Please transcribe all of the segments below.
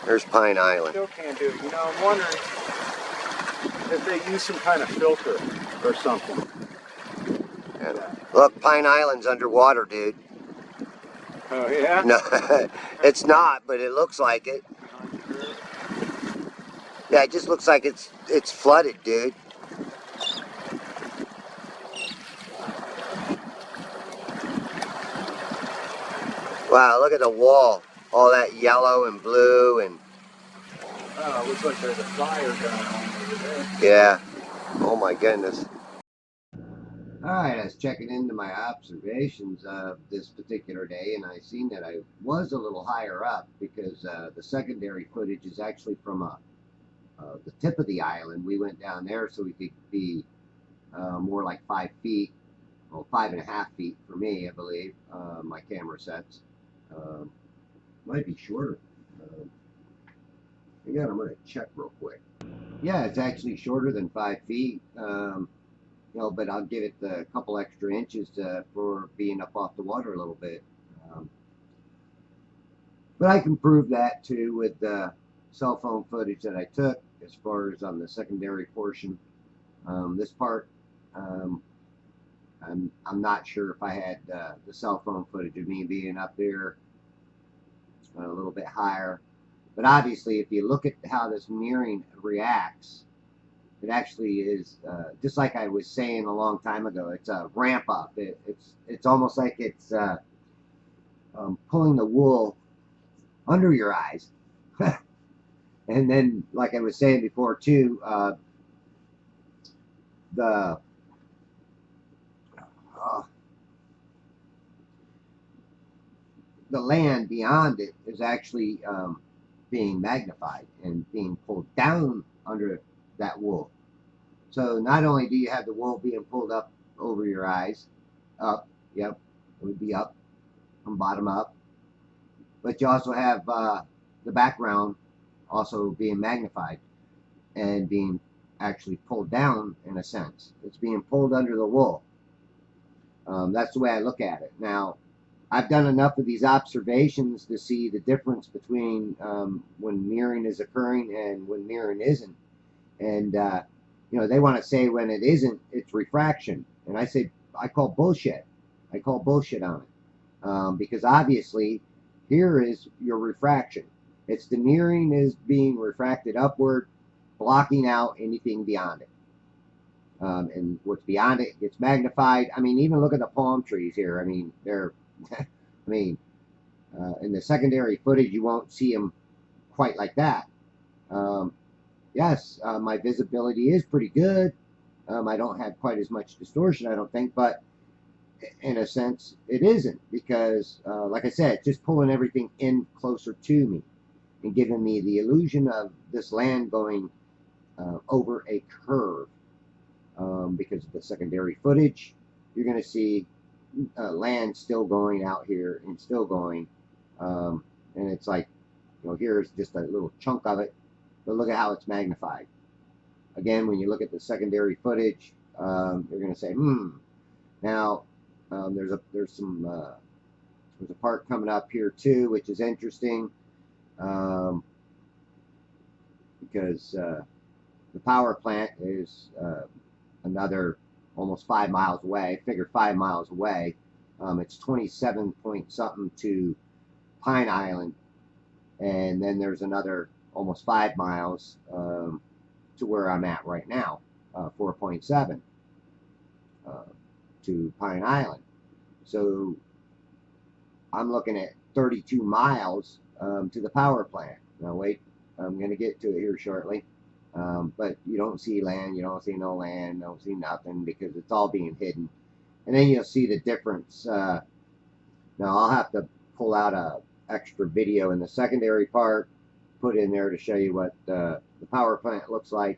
There's Pine Island. Still can't do it. You know, I'm wondering if they use some kind of filter or something. Yeah. Look, Pine Island's underwater, dude. Oh, yeah? No, it's not, but it looks like it. Yeah, it just looks like it's flooded, dude. Wow, look at the wall. All that yellow and blue and... Oh, it looks like there's a fire going on over there. Yeah. Oh my goodness. Alright, I was checking into my observations of this particular day, and I seen that I was a little higher up because the secondary footage is actually from the tip of the island. We went down there so we could be more like 5 feet, well, 5.5 feet for me, I believe. My camera sets. Might be shorter. Hang on, I'm going to check real quick. Yeah, it's actually shorter than 5 feet. You know, but I'll give it a couple extra inches for being up off the water a little bit. But I can prove that too with the cell phone footage that I took as far as on the secondary portion. This part, I'm not sure if I had the cell phone footage of me being up there a little bit higher. But obviously, if you look at how this mirroring reacts, it actually is just like I was saying a long time ago. It's a ramp up. It's almost like it's pulling the wool under your eyes, and then, like I was saying before too, the land beyond it is actually being magnified and being pulled down under that wool. So not only do you have the wool being pulled up over your eyes, up, yep, it would be up from bottom up, but you also have the background also being magnified and being actually pulled down in a sense. It's being pulled under the wool. That's the way I look at it. Now, I've done enough of these observations to see the difference between when mirroring is occurring and when mirroring isn't. And, you know, they want to say when it isn't, it's refraction. And I say, I call bullshit. I call bullshit on it. Because obviously, here is your refraction. It's the mirroring is being refracted upward, blocking out anything beyond it. And what's beyond it gets magnified. I mean, even look at the palm trees here. I mean, they're, I mean, in the secondary footage, you won't see them quite like that. Yes, my visibility is pretty good. I don't have quite as much distortion, I don't think, but in a sense, it isn't because, like I said, it's just pulling everything in closer to me and giving me the illusion of this land going over a curve. Because of the secondary footage, you're going to see land still going out here and still going. And it's like, you know, here's just a little chunk of it, but look at how it's magnified. Again, when you look at the secondary footage, you're going to say, Now, there's a part coming up here too, which is interesting because the power plant is another almost 5 miles away. Figure 5 miles away. It's 27 point something to Pine Island, and then there's another almost 5 miles to where I'm at right now, 4.7 to Pine Island. So I'm looking at 32 miles to the power plant. Now wait, I'm going to get to it here shortly. But you don't see land, you don't see no land, don't see nothing because it's all being hidden. And then you'll see the difference. Now I'll have to pull out a extra video in the secondary part, put in there to show you what the power plant looks like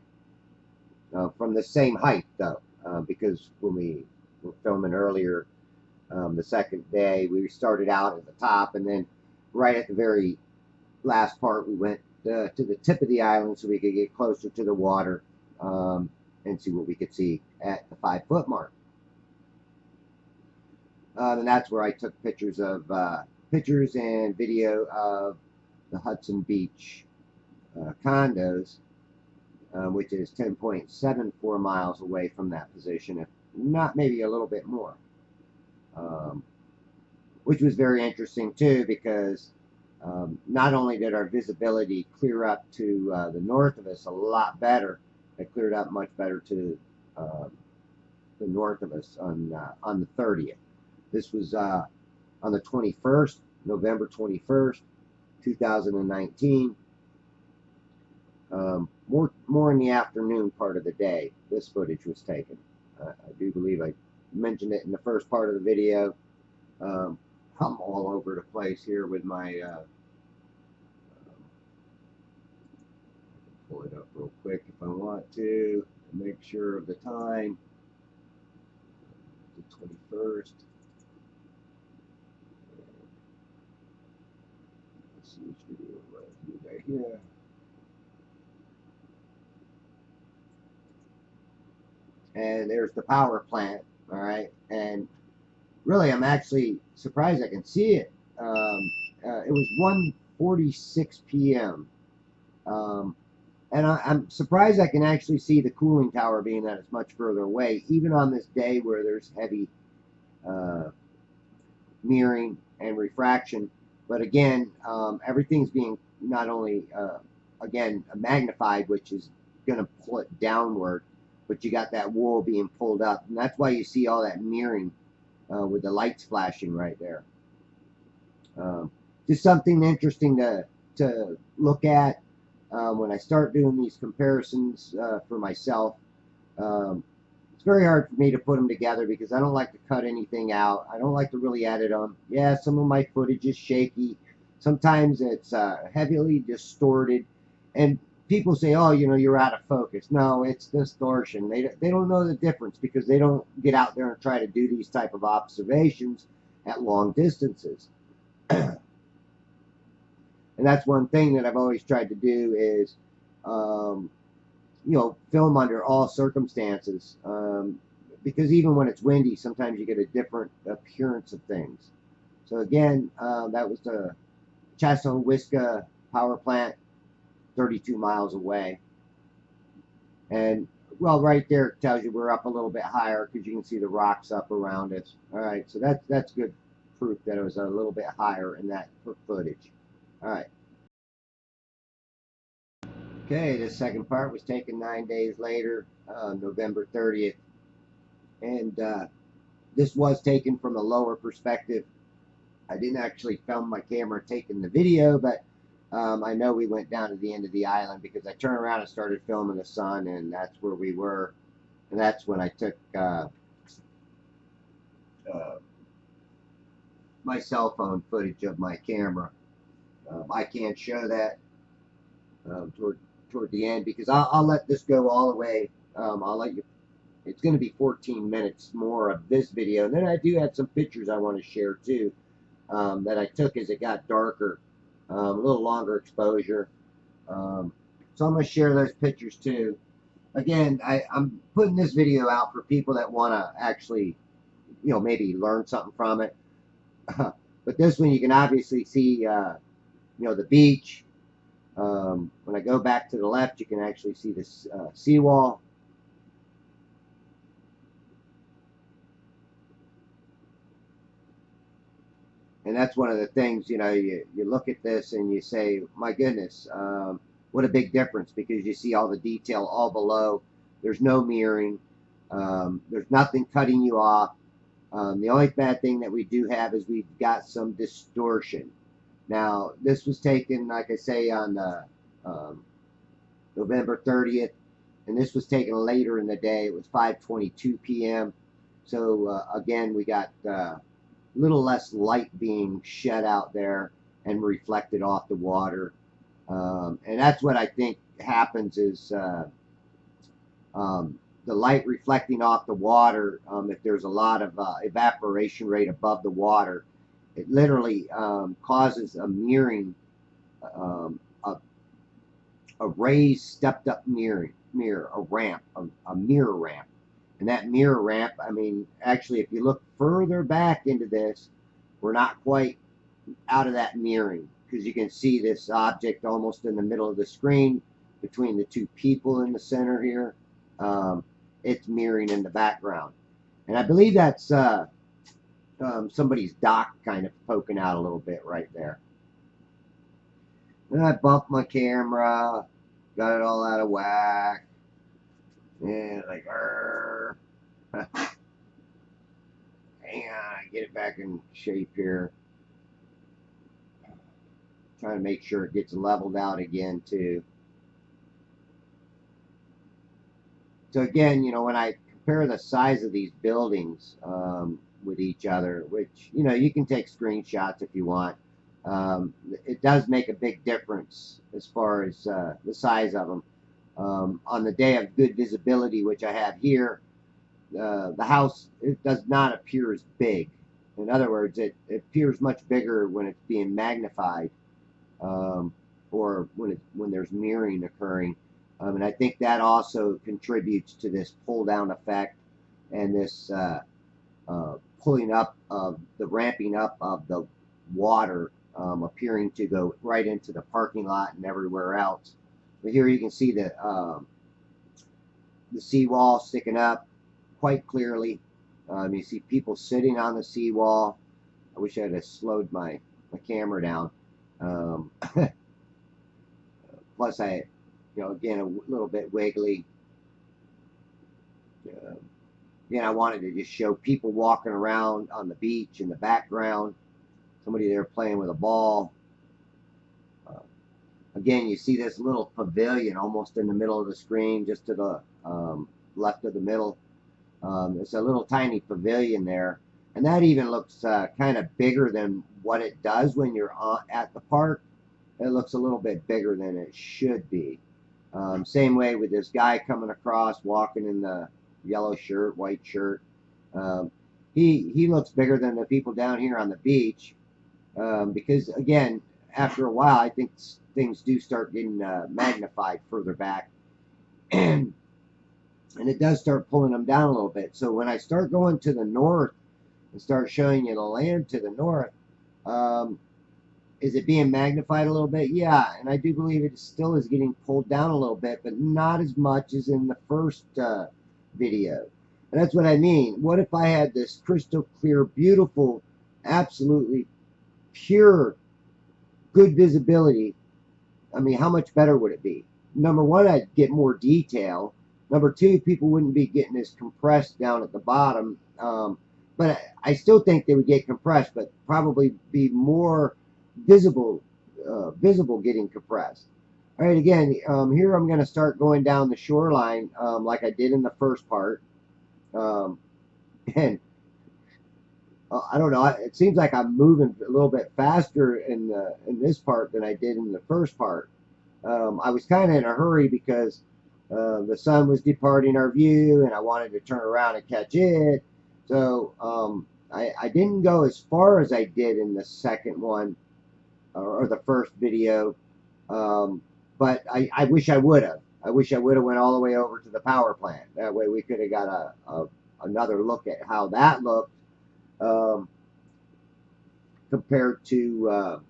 from the same height though, because when we were filming earlier, the second day, we started out at the top, and then right at the very last part, we went to the tip of the island so we could get closer to the water and see what we could see at the 5 foot mark. And that's where I took pictures and video of the Hudson Beach condos, which is 10.74 miles away from that position, if not maybe a little bit more. Which was very interesting too, because not only did our visibility clear up to the north of us a lot better, it cleared up much better to the north of us on the 30th. This was on the 21st, November 21st, 2019. More in the afternoon part of the day, this footage was taken. I do believe I mentioned it in the first part of the video. I'm all over the place here with my pull it up real quick if I want to make sure of the time. The 21st. Let's see which video I'm going to do right here. And there's the power plant, all right. And really, I'm actually surprised I can see it. It was 1:46 p.m. And I'm surprised I can actually see the cooling tower, being that it's much further away, even on this day where there's heavy mirroring and refraction. But again, everything's being not only, again, magnified, which is going to pull it downward, but you got that wool being pulled up. And that's why you see all that mirroring with the lights flashing right there. Just something interesting to look at when I start doing these comparisons for myself. It's very hard for me to put them together because I don't like to cut anything out. I don't like to really edit them. Yeah, some of my footage is shaky. Sometimes it's heavily distorted. And people say, oh, you know, you're out of focus. No, it's distortion. They don't know the difference because they don't get out there and try to do these type of observations at long distances. And that's one thing that I've always tried to do is, you know, film under all circumstances. Because even when it's windy, sometimes you get a different appearance of things. So again, that was the Chassahowiska power plant, 32 miles away. And well, right there it tells you we're up a little bit higher because you can see the rocks up around us. All right, so that's good proof that it was a little bit higher in that footage. All right. Okay, this second part was taken 9 days later, November 30th. And this was taken from a lower perspective. I didn't actually film my camera taking the video, but I know we went down to the end of the island because I turned around and started filming the sun, and that's where we were. And that's when I took my cell phone footage of my camera. I can't show that toward the end because I'll let this go all the way. I'll let you. It's going to be 14 minutes more of this video, and then I do have some pictures I want to share too that I took as it got darker, a little longer exposure. So I'm going to share those pictures too. Again, I'm putting this video out for people that want to actually, you know, maybe learn something from it. But this one you can obviously see, you know, the beach. When I go back to the left, you can actually see this seawall. And that's one of the things, you know, you look at this and you say, my goodness, what a big difference, because you see all the detail all below. There's no mirroring. There's nothing cutting you off. The only bad thing that we do have is we've got some distortion. Now, this was taken, like I say, on November 30th, and this was taken later in the day. It was 5:22 p.m. So, again, we got a little less light being shed out there and reflected off the water. And that's what I think happens is the light reflecting off the water, if there's a lot of evaporation rate above the water, it literally causes a mirroring, a raised, stepped up mirror, a ramp, a mirror ramp. And that mirror ramp, I mean, actually, if you look further back into this, we're not quite out of that mirroring. because you can see this object almost in the middle of the screen between the two people in the center here. It's mirroring in the background. And I believe that's somebody's dock kind of poking out a little bit right there. And I bumped my camera, got it all out of whack. And like, hang on, get it back in shape here. Trying to make sure it gets leveled out again too. So again, you know, when I compare the size of these buildings with each other, which, you know, you can take screenshots if you want, it does make a big difference as far as the size of them. On the day of good visibility, which I have here, the house, it does not appear as big. In other words, it appears much bigger when it's being magnified, or when there's mirroring occurring. And I think that also contributes to this pull down effect and this pulling up of the ramping up of the water appearing to go right into the parking lot and everywhere else. But here you can see the seawall sticking up quite clearly. You see people sitting on the seawall. I wish I had slowed my camera down. Plus, again, a little bit wiggly. Again, I wanted to just show people walking around on the beach in the background. Somebody there playing with a ball. Again, you see this little pavilion almost in the middle of the screen, just to the left of the middle. It's a little tiny pavilion there. And that even looks kind of bigger than what it does when you're at the park. It looks a little bit bigger than it should be. Same way with this guy coming across, walking in the yellow shirt, white shirt. He looks bigger than the people down here on the beach, because again, after a while, I think things do start getting magnified further back, and it does start pulling them down a little bit. So when I start going to the north and start showing you the land to the north, is it being magnified a little bit? Yeah, and I do believe it still is getting pulled down a little bit, but not as much as in the first video. And that's what I mean. What if I had this crystal clear, beautiful, absolutely pure, good visibility? I mean, how much better would it be? Number one, I'd get more detail. Number two, people wouldn't be getting as compressed down at the bottom. But I still think they would get compressed, but probably be more visible getting compressed. All right, again, here I'm going to start going down the shoreline like I did in the first part. And I don't know, it seems like I'm moving a little bit faster in this part than I did in the first part. I was kind of in a hurry because the sun was departing our view and I wanted to turn around and catch it. So I didn't go as far as I did in the second one, or the first video, but I wish I would have. I wish I would have went all the way over to the power plant. That way we could have got another look at how that looked compared to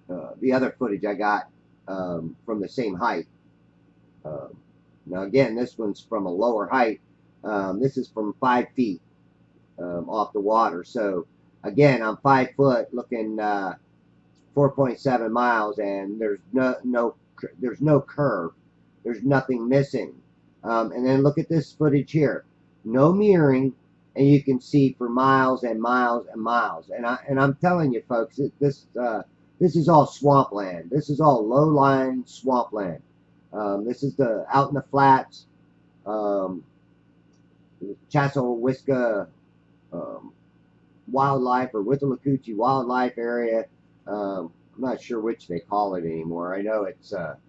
the other footage I got from the same height. Now again, this one's from a lower height. This is from 5 feet off the water. So again, I'm 5 foot looking 4.7 miles, and there's no curve. There's nothing missing. And then look at this footage here. No mirroring, and you can see for miles and miles and miles. And I'm telling you, folks, this is all swampland. This is all low-lying swampland. This is out in the flats, Chassahowiska wildlife, or Withlacoochee wildlife area. I'm not sure which they call it anymore. I know it's up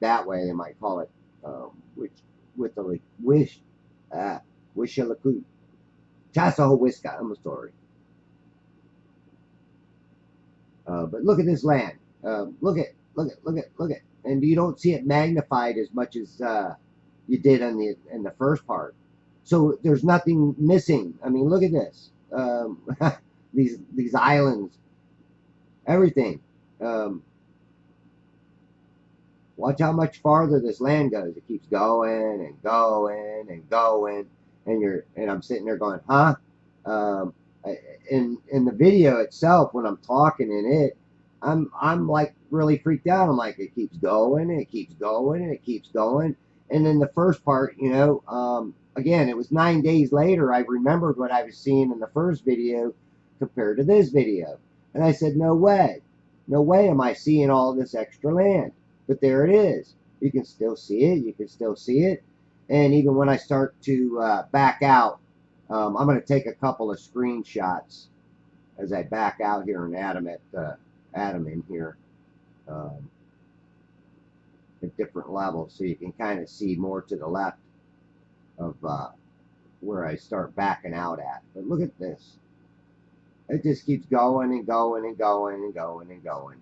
that way. They might call it Wishalacoot, Chassahowiska. I'm sorry. But look at this land. Look at. And you don't see it magnified as much as you did in the first part. So there's nothing missing. I mean, look at this. These islands. everything. Watch how much farther this land goes. It keeps going and going and going, and I'm sitting there going, huh? Um, in the video itself, when I'm talking in it, I'm like really freaked out. I'm like, it keeps going and it keeps going and it keeps going. And then the first part, again, it was 9 days later. I remembered what I was seeing in the first video compared to this video, and I said, no way am I seeing all this extra land. But there it is. You can still see it. You can still see it. And even when I start to back out, I'm going to take a couple of screenshots as I back out here and add them in here um, at different levels, so you can kind of see more to the left of where I start backing out at. But look at this. It just keeps going and going and going and going and going.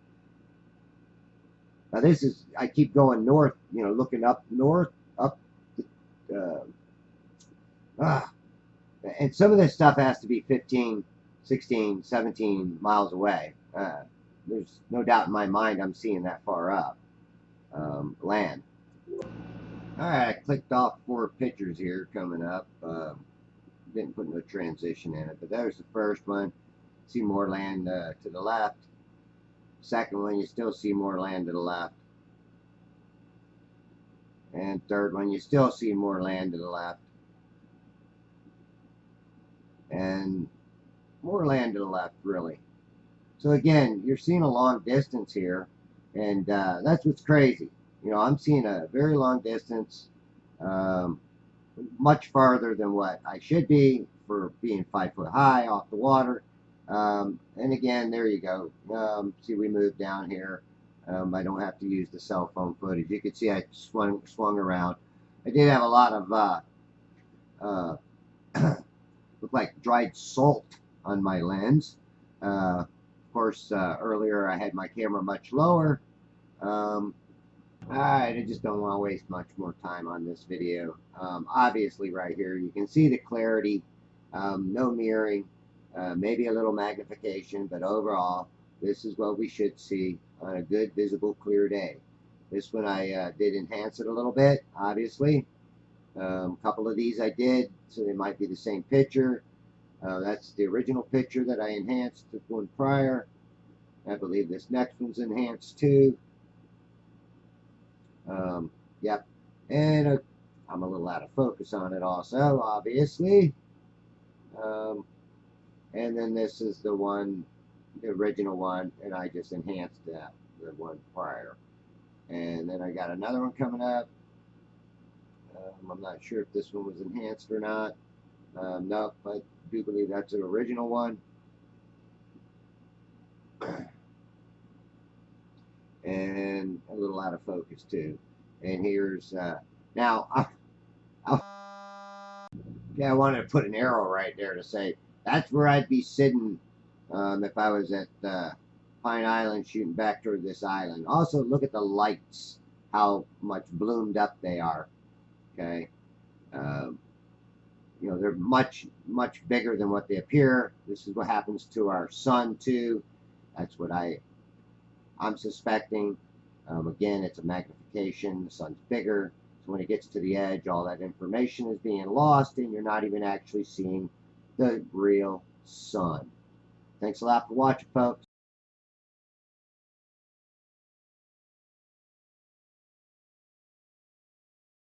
Now this is, I keep going north, looking up north, up, uh, ah, and some of this stuff has to be 15, 16, 17 miles away. There's no doubt in my mind I'm seeing that far up land. All right, I clicked off 4 pictures here coming up. Didn't put no transition in it, but there's the first one. See more land to the left. Second one, you still see more land to the left. And third one, you still see more land to the left. And more land to the left, really. So again, you're seeing a long distance here, and that's what's crazy. I'm seeing a very long distance, much farther than what I should be for being 5 foot high off the water. And again, there you go. See, we moved down here. I don't have to use the cell phone footage. You can see I swung around. I did have a lot of look like dried salt on my lens. Of course, earlier I had my camera much lower. Alright, I just don't want to waste much more time on this video. Obviously right here you can see the clarity, no mirroring, maybe a little magnification, but overall this is what we should see on a good visible clear day. This one I did enhance it a little bit, obviously. A couple of these I did, so they might be the same picture. That's the original picture that I enhanced the one prior. I believe this next one's enhanced too. Yep, and I'm a little out of focus on it also, obviously. And then this is the one, the original one, and I just enhanced the one prior. And then I got another one coming up. I'm not sure if this one was enhanced or not. No, I do believe that's an original one. And a little out of focus too. And here's now I wanted to put an arrow right there to say that's where I'd be sitting if I was at Pine Island shooting back toward this island. Also, look at the lights, how much bloomed up they are. Okay, they're much bigger than what they appear. This is what happens to our sun too. That's what I'm suspecting. Again, it's a magnification. The sun's bigger. So when it gets to the edge, all that information is being lost, and you're not even actually seeing the real sun. Thanks a lot for watching, folks.